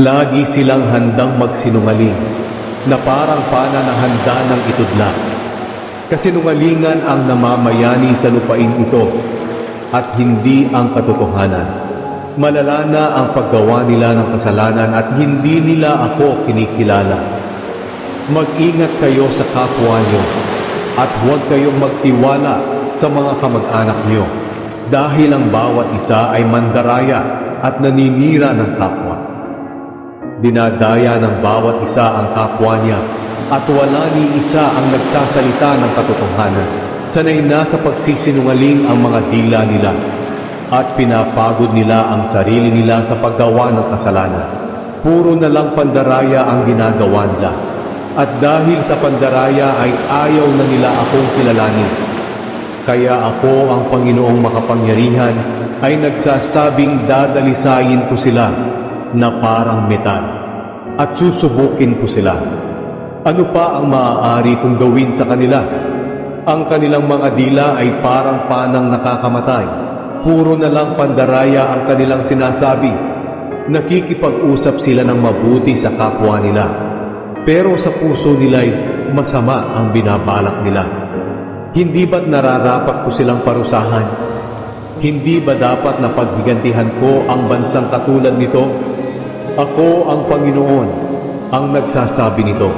Lagi silang handang magsinungaling, na parang pananahanda ng itudla. Kasinungalingan ang namamayani sa lupain ito, at hindi ang katotohanan. Malala na ang paggawa nila ng kasalanan at hindi nila ako kinikilala. Mag-ingat kayo sa kapwa nyo, at huwag kayong magtiwala sa mga kamag-anak nyo, dahil ang bawat isa ay mandaraya at naninira ng kapwa. Dinadaya ng bawat isa ang kapwa niya, at wala ni isa ang nagsasalita ng katotohanan. Sanay na sa pagsisinungaling ang mga dila nila, at pinapagod nila ang sarili nila sa paggawa ng kasalanan. Puro na lang pandaraya ang ginagawa nila, at dahil sa pandaraya ay ayaw na nila akong kilalanin. Kaya ako, ang Panginoong makapangyarihan, ay nagsasabing dadalisayin ko sila na parang metal, at susubukin ko sila. Ano pa ang maaari kong gawin sa kanila? Ang kanilang mga dila ay parang panang nakakamatay. Puro na lang pandaraya ang kanilang sinasabi. Nakikipag-usap sila ng mabuti sa kapwa nila, pero sa puso nila'y masama ang binabalak nila. Hindi ba't nararapat ko silang parusahan? Hindi ba dapat na paghigantihan ko ang bansang katulad nito? Ako ang Panginoon ang nagsasabi nito.